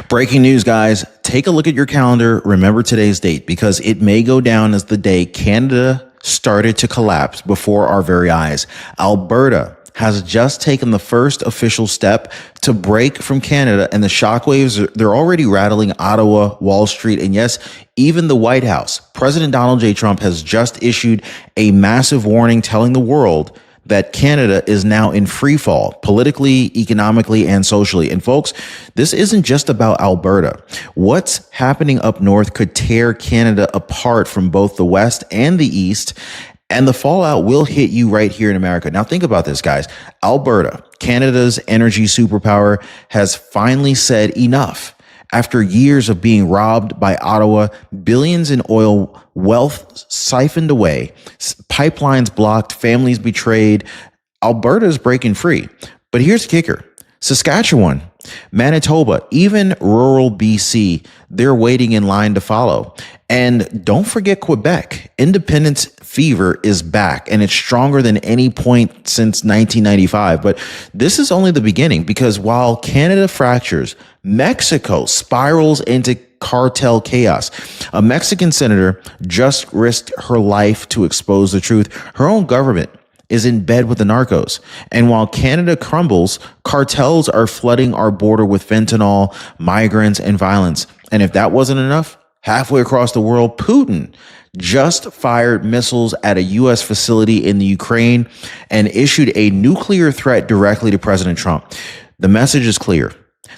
Breaking news, guys. Take a look at your calendar. Remember today's date because it may go down as the day Canada started to collapse before our very eyes. Alberta has just taken the first official step to break from Canada, and the shockwaves, they're already rattling Ottawa, Wall Street, and yes, even the White House. President Donald J. Trump has just issued a massive warning telling the world that Canada is now in free fall, politically, economically, and socially. And folks, this isn't just about Alberta. What's happening up north could tear Canada apart from both the West and the East, and the fallout will hit you right here in America. Now think about this, guys. Alberta, Canada's energy superpower, has finally said enough. After years of being robbed by Ottawa, billions in oil wealth siphoned away, pipelines blocked, families betrayed, Alberta is breaking free. But here's the kicker. Saskatchewan, Manitoba, even rural BC, they're waiting in line to follow. And don't forget Quebec. Independence fever is back, and it's stronger than any point since 1995. But this is only the beginning, because while Canada fractures, Mexico spirals into cartel chaos. A Mexican senator just risked her life to expose the truth. Her own government is in bed with the narcos. And while Canada crumbles, cartels are flooding our border with fentanyl, migrants, and violence. And if that wasn't enough, halfway across the world, Putin just fired missiles at a U.S. facility in the Ukraine and issued a nuclear threat directly to President Trump. The message is clear.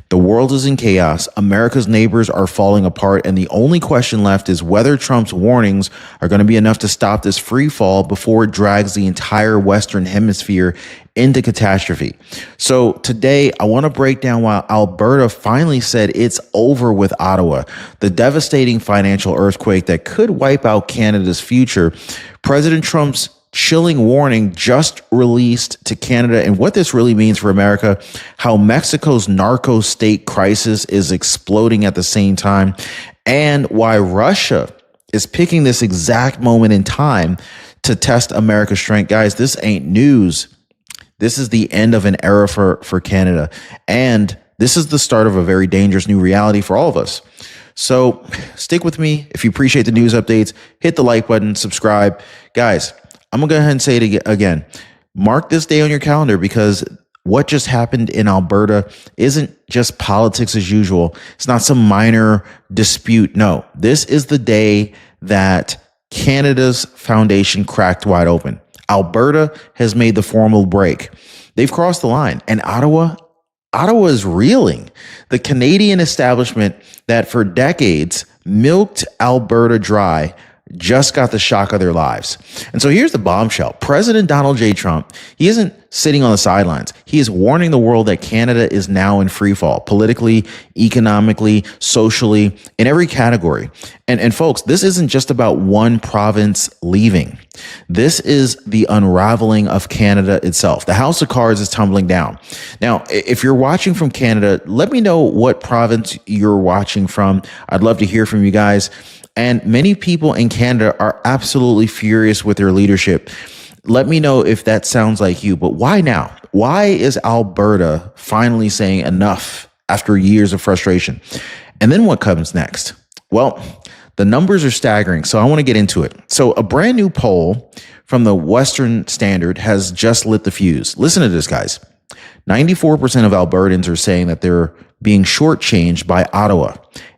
The world is in chaos. America's neighbors are falling apart. And the only question left is whether Trump's warnings are going to be enough to stop this free fall before it drags the entire Western Hemisphere into catastrophe. So today, I want to break down why Alberta finally said it's over with Ottawa, the devastating financial earthquake that could wipe out Canada's future. President Trump's chilling warning just released to Canada, and what this really means for America, how Mexico's narco-state crisis is exploding at the same time, and why Russia is picking this exact moment in time to test America's strength. Guys, this ain't news. This is the end of an era for Canada, and this is the start of a very dangerous new reality for all of us. So stick with me. If you appreciate the news updates, hit the like button, subscribe. Guys, I'm going to go ahead and say it again. Mark this day on your calendar, because what just happened in Alberta isn't just politics as usual. It's not some minor dispute. No, this is the day that Canada's foundation cracked wide open. Alberta has made the formal break. They've crossed the line, and Ottawa is reeling. The Canadian establishment that for decades milked Alberta dry just got the shock of their lives. And so here's the bombshell. President Donald J. Trump, he isn't sitting on the sidelines. He is warning the world that Canada is now in free fall, politically, economically, socially, in every category. And folks, this isn't just about one province leaving. This is the unraveling of Canada itself. The house of cards is tumbling down. Now, if you're watching from Canada, let me know what province you're watching from. I'd love to hear from you guys. And many people in Canada are absolutely furious with their leadership. Let me know if that sounds like you. But why now? Why is Alberta finally saying enough after years of frustration? And then what comes next? Well, the numbers are staggering, so I want to get into it. So a brand new poll from the Western Standard has just lit the fuse. Listen to this, guys. 94% of Albertans are saying that they're being shortchanged by Ottawa.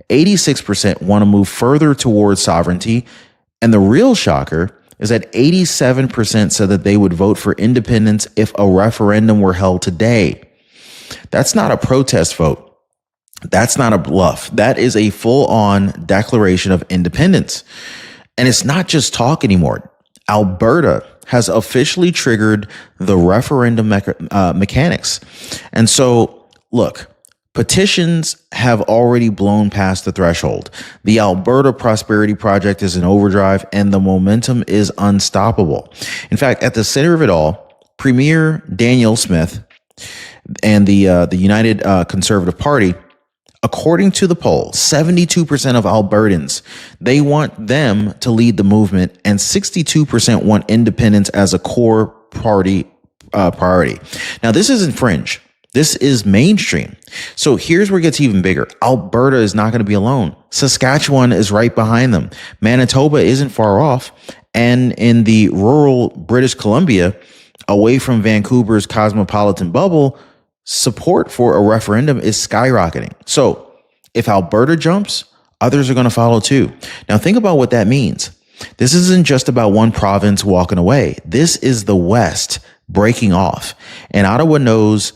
86% want to move further towards sovereignty. And the real shocker is that 87% said that they would vote for independence if a referendum were held today. That's not a protest vote. That's not a bluff. That is a full-on declaration of independence. And it's not just talk anymore. Alberta has officially triggered the referendum mechanics. And so, look, petitions have already blown past the threshold. The Alberta Prosperity Project is in overdrive, and the momentum is unstoppable. In fact, at the center of it all, Premier Danielle Smith and the United Conservative Party, according to the poll, 72% of Albertans, they want them to lead the movement, and 62% want independence as a core party priority. Now, this isn't fringe. This is mainstream. So here's where it gets even bigger. Alberta is not going to be alone. Saskatchewan is right behind them. Manitoba isn't far off. And in the rural British Columbia, away from Vancouver's cosmopolitan bubble, support for a referendum is skyrocketing. So if Alberta jumps, others are going to follow too. Now think about what that means. This isn't just about one province walking away. This is the West breaking off. And Ottawa knows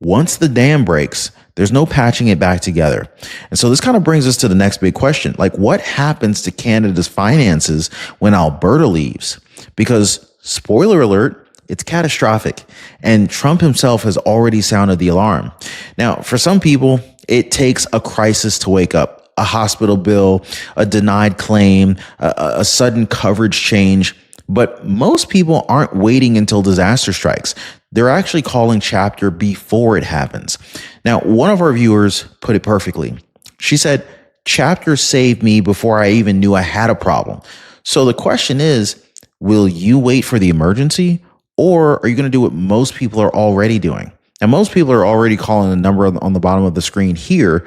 once the dam breaks, there's no patching it back together. And so this kind of brings us to the next big question. Like, what happens to Canada's finances when Alberta leaves? Because, spoiler alert, it's catastrophic. And Trump himself has already sounded the alarm. Now, for some people, it takes a crisis to wake up. A hospital bill, a denied claim, a sudden coverage change. But most people aren't waiting until disaster strikes. They're actually calling chapter before it happens. Now, one of our viewers put it perfectly. She said, chapter saved me before I even knew I had a problem. So the question is, will you wait for the emergency, or are you going to do what most people are already doing? And most people are already calling the number on the bottom of the screen here,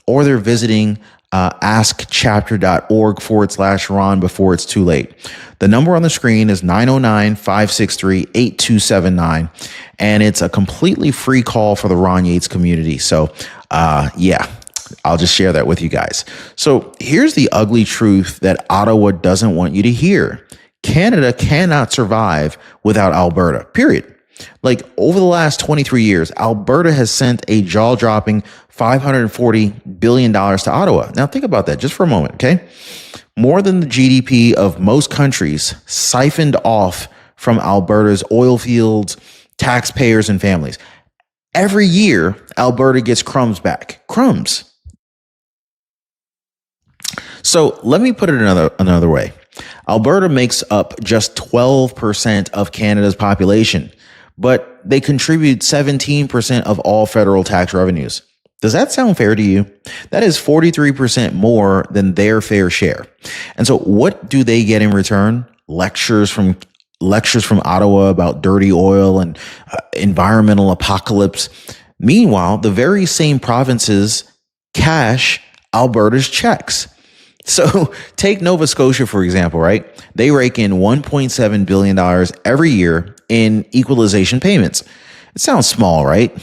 or they're visiting askchapter.org/Ron before it's too late. The number on the screen is 909-563-8279, and it's a completely free call for the Ron Yates community. So, yeah, I'll just share that with you guys. So here's the ugly truth that Ottawa doesn't want you to hear. Canada cannot survive without Alberta, period. Like, over the last 23 years, Alberta has sent a jaw-dropping $540 billion to Ottawa. Now, think about that just for a moment, okay? More than the GDP of most countries siphoned off from Alberta's oil fields, taxpayers, and families. Every year, Alberta gets crumbs back. Crumbs. So let me put it another way. Alberta makes up just 12% of Canada's population, but they contribute 17% of all federal tax revenues. Does that sound fair to you? That is 43% more than their fair share. And so what do they get in return? Lectures from Ottawa about dirty oil and environmental apocalypse. Meanwhile, the very same provinces cash Alberta's checks. So take Nova Scotia, for example, right? They rake in $1.7 billion every year in equalization payments. It sounds small, right?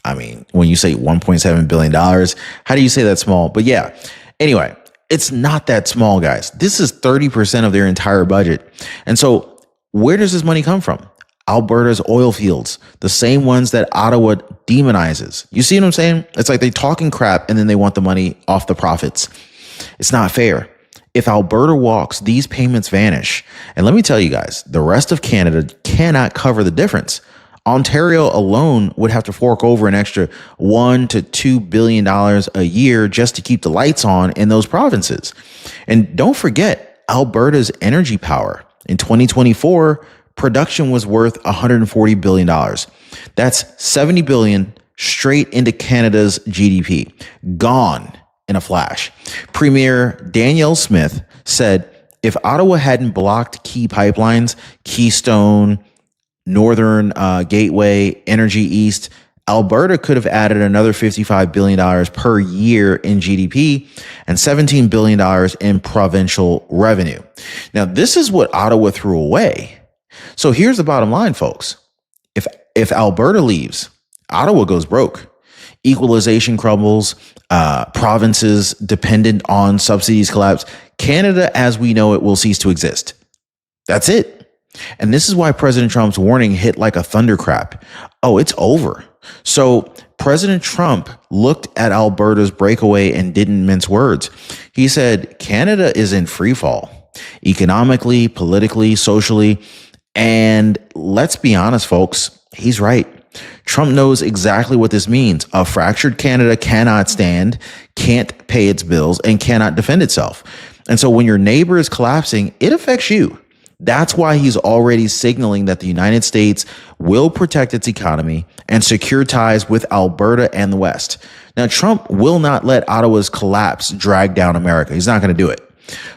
I mean, when you say $1.7 billion, how do you say that's small? But yeah, anyway, it's not that small, guys. This is 30% of their entire budget. And so where does this money come from? Alberta's oil fields, the same ones that Ottawa demonizes. You see what I'm saying? It's like they're talking crap and then they want the money off the profits. It's not fair. If Alberta walks, these payments vanish. And let me tell you guys, the rest of Canada cannot cover the difference. Ontario alone would have to fork over an extra $1 to $2 billion a year just to keep the lights on in those provinces. And don't forget Alberta's energy power. In 2024, production was worth $140 billion. That's $70 billion straight into Canada's GDP. Gone in a flash. Premier Danielle Smith said, if Ottawa hadn't blocked key pipelines, Keystone, Northern Gateway, Energy East, Alberta could have added another $55 billion per year in GDP and $17 billion in provincial revenue. Now, this is what Ottawa threw away. So here's the bottom line, folks. If Alberta leaves, Ottawa goes broke. Equalization crumbles, provinces dependent on subsidies collapse. Canada, as we know it, will cease to exist. That's it. And this is why President Trump's warning hit like a thunderclap. Oh, it's over. So President Trump looked at Alberta's breakaway and didn't mince words. He said, Canada is in free fall, economically, politically, socially. And let's be honest, folks, he's right. Trump knows exactly what this means. A fractured Canada cannot stand, can't pay its bills, and cannot defend itself. And so when your neighbor is collapsing, it affects you. That's why he's already signaling that the United States will protect its economy and secure ties with Alberta and the West. Now, Trump will not let Ottawa's collapse drag down America. He's not going to do it.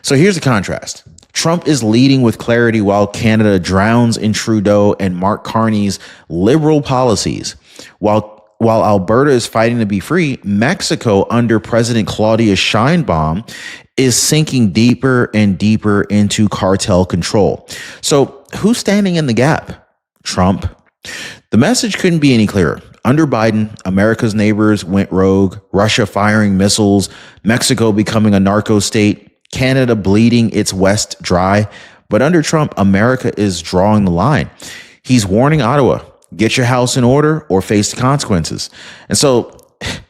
So here's the contrast. Trump is leading with clarity while Canada drowns in Trudeau and Mark Carney's liberal policies, while while Alberta is fighting to be free, Mexico under President Claudia Sheinbaum is sinking deeper and deeper into cartel control. So who's standing in the gap? Trump. The message couldn't be any clearer. Under Biden, America's neighbors went rogue, Russia firing missiles, Mexico becoming a narco state, Canada bleeding its west dry. But under Trump, America is drawing the line. He's warning Ottawa, get your house in order or face the consequences. And so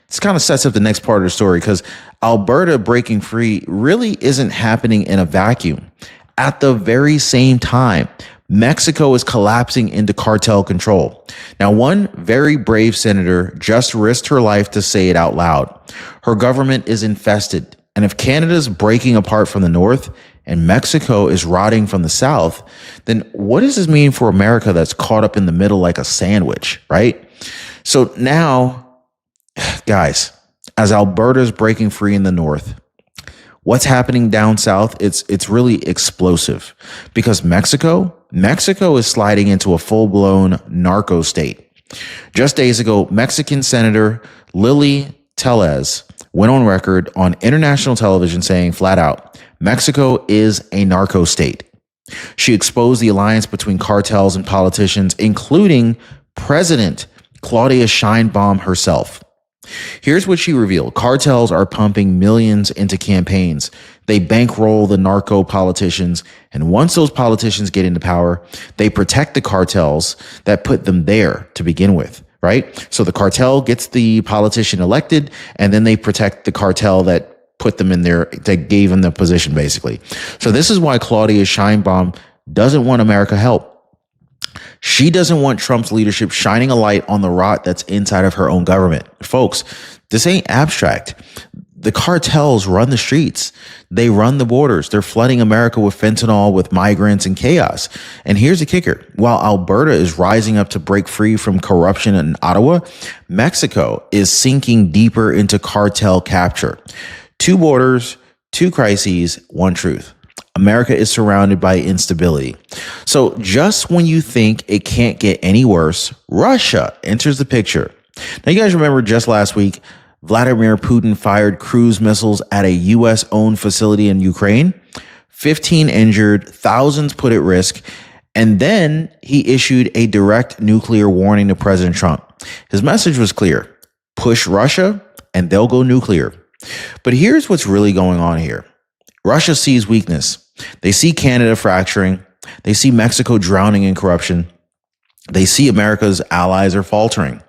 this kind of sets up the next part of the story, because Alberta breaking free really isn't happening in a vacuum. At the very same time, Mexico is collapsing into cartel control. Now, one very brave senator just risked her life to say it out loud. Her government is infested. And if Canada's breaking apart from the north and Mexico is rotting from the south, then what does this mean for America that's caught up in the middle like a sandwich, right? So now, guys, as Alberta's breaking free in the north, what's happening down south, it's really explosive, because Mexico is sliding into a full-blown narco state. Just days ago, Mexican Senator Lily Tellez went on record on international television saying flat out, Mexico is a narco state. She exposed the alliance between cartels and politicians, including President Claudia Sheinbaum herself. Here's what she revealed. Cartels are pumping millions into campaigns. They bankroll the narco politicians. And once those politicians get into power, they protect the cartels that put them there to begin with, right? So the cartel gets the politician elected, and then they protect the cartel that put them in there, that gave them the position, basically. So this is why Claudia Sheinbaum doesn't want America help. She doesn't want Trump's leadership shining a light on the rot that's inside of her own government. Folks, this ain't abstract. The cartels run the streets. They run the borders. They're flooding America with fentanyl, with migrants and chaos. And here's the kicker. While Alberta is rising up to break free from corruption in Ottawa, Mexico is sinking deeper into cartel capture. Two borders, two crises, one truth. America is surrounded by instability. So just when you think it can't get any worse, Russia enters the picture. Now, you guys remember just last week, Vladimir Putin fired cruise missiles at a U.S.-owned facility in Ukraine. 15 injured, thousands put at risk. And then he issued a direct nuclear warning to President Trump. His message was clear. Push Russia and they'll go nuclear. But here's what's really going on here. Russia sees weakness. They see Canada fracturing. They see Mexico drowning in corruption. They see America's allies are faltering.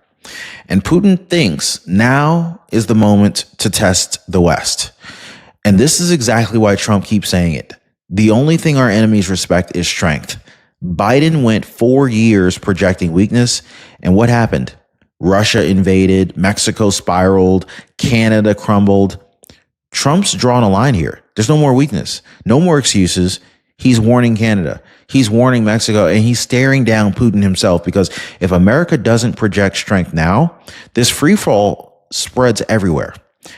And Putin thinks now is the moment to test the West. And this is exactly why Trump keeps saying it. The only thing our enemies respect is strength. Biden went 4 years projecting weakness. And what happened? Russia invaded, Mexico spiraled, Canada crumbled. Trump's drawn a line here. There's no more weakness, no more excuses. He's warning Canada. He's warning Mexico, and he's staring down Putin himself, because if America doesn't project strength now, this freefall spreads everywhere.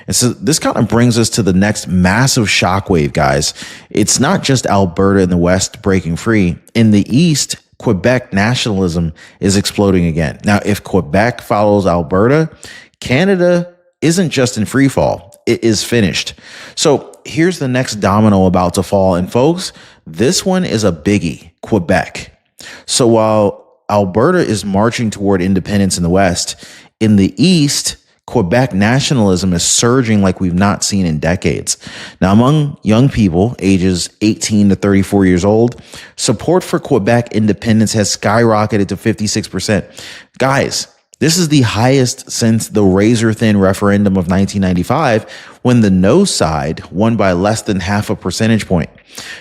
And so this kind of brings us to the next massive shockwave, guys. It's not just Alberta in the West breaking free. In the East, Quebec nationalism is exploding again. Now, if Quebec follows Alberta, Canada isn't just in freefall. It is finished. So here's the next domino about to fall. And folks, this one is a biggie, Quebec. So while Alberta is marching toward independence in the West, in the East, Quebec nationalism is surging like we've not seen in decades. Now, among young people ages 18 to 34 years old, support for Quebec independence has skyrocketed to 56%. Guys, this is the highest since the razor-thin referendum of 1995, when the no side won by less than half a percentage point.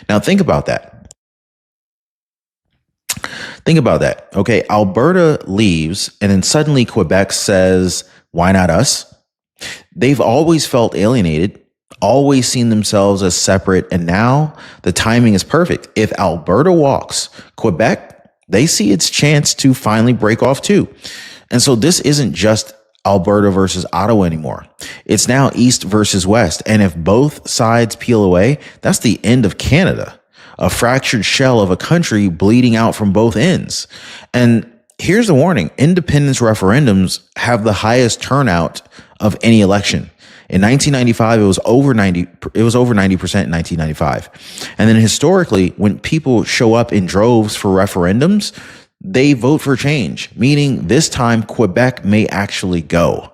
Now, think about that. Okay, Alberta leaves, and then suddenly Quebec says, why not us? They've always felt alienated, always seen themselves as separate, and now the timing is perfect. If Alberta walks, Quebec, they see its chance to finally break off too. And so this isn't just Alberta versus Ottawa anymore. It's now East versus West. And if both sides peel away, that's the end of Canada, a fractured shell of a country bleeding out from both ends. And here's the warning. Independence referendums have the highest turnout of any election. In 1995, it was over 90% in 1995. And then historically, when people show up in droves for referendums, they vote for change, meaning this time Quebec may actually go.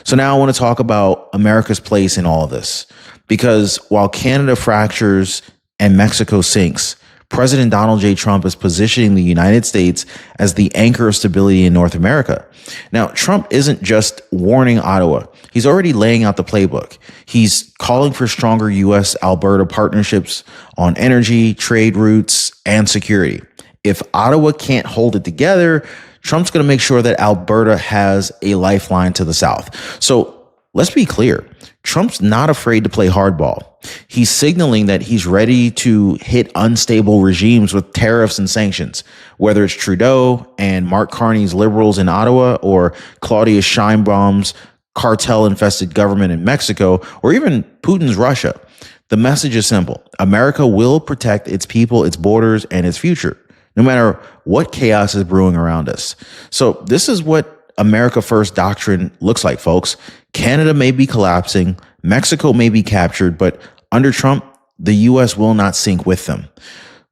So now I want to talk about America's place in all of this, because while Canada fractures and Mexico sinks, President Donald J. Trump is positioning the United States as the anchor of stability in North America. Now, Trump isn't just warning Ottawa. He's already laying out the playbook. He's calling for stronger U.S.-Alberta partnerships on energy, trade routes, and security. If Ottawa can't hold it together, Trump's going to make sure that Alberta has a lifeline to the south. So let's be clear. Trump's not afraid to play hardball. He's signaling that he's ready to hit unstable regimes with tariffs and sanctions, whether it's Trudeau and Mark Carney's Liberals in Ottawa, or Claudia Sheinbaum's cartel-infested government in Mexico, or even Putin's Russia. The message is simple. America will protect its people, its borders, and its future, no matter what chaos is brewing around us. So this is what America First doctrine looks like, folks. Canada may be collapsing, Mexico may be captured, but under Trump, the U.S. will not sink with them.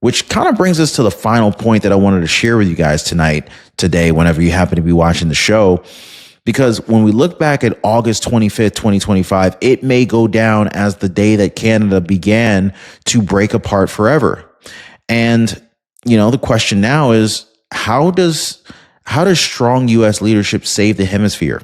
Which kind of brings us to the final point that I wanted to share with you guys today, whenever you happen to be watching the show. Because when we look back at August 25th, 2025, it may go down as the day that Canada began to break apart forever. And, you know, the question now is, how does strong U.S. leadership save the hemisphere?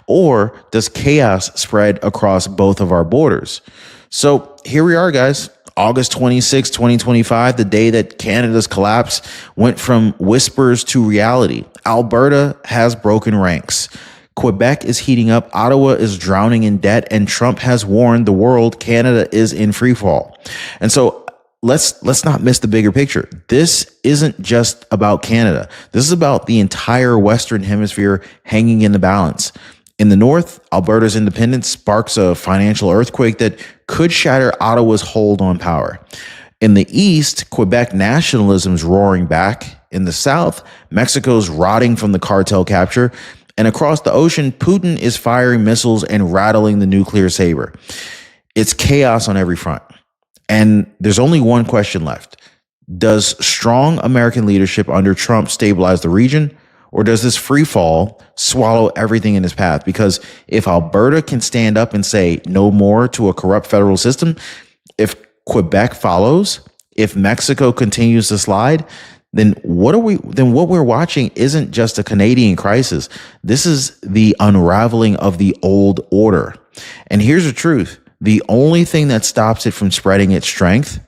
Or does chaos spread across both of our borders? So here we are, guys. August 26, 2025, the day that Canada's collapse went from whispers to reality. Alberta has broken ranks. Quebec is heating up. Ottawa is drowning in debt. And Trump has warned the world Canada is in freefall. And so let's not miss the bigger picture. This isn't just about Canada. This is about the entire Western Hemisphere hanging in the balance. In the north, Alberta's independence sparks a financial earthquake that could shatter Ottawa's hold on power. In the east, Quebec nationalism's roaring back. In the south, Mexico's rotting from the cartel capture. And across the ocean, Putin is firing missiles and rattling the nuclear saber. It's chaos on every front. And there's only one question left. Does strong American leadership under Trump stabilize the region? Or does this free fall swallow everything in its path? Because if Alberta can stand up and say no more to a corrupt federal system, if Quebec follows, if Mexico continues to slide, then what we're watching isn't just a Canadian crisis. This is the unraveling of the old order. And here's the truth. The only thing that stops it from spreading its strength,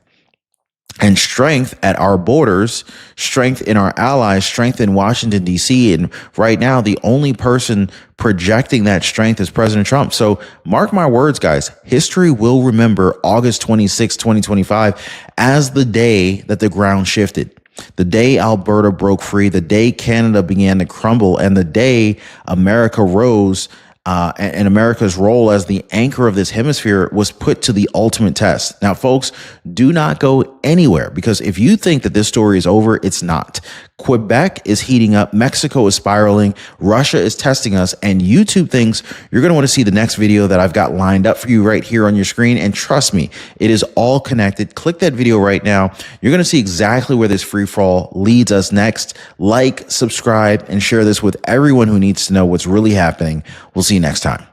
and strength at our borders, strength in our allies, strength in Washington, D.C. And right now, the only person projecting that strength is President Trump. So mark my words, guys, history will remember August 26, 2025 as the day that the ground shifted. The day Alberta broke free, the day Canada began to crumble, and the day America rose and America's role as the anchor of this hemisphere was put to the ultimate test. Now, folks, do not go anywhere, because if you think that this story is over, it's not. Quebec is heating up. Mexico is spiraling. Russia is testing us. And YouTube thinks you're going to want to see the next video that I've got lined up for you right here on your screen. And trust me, it is all connected. Click that video right now. You're going to see exactly where this free fall leads us next. Like, subscribe, and share this with everyone who needs to know what's really happening. We'll see you next time.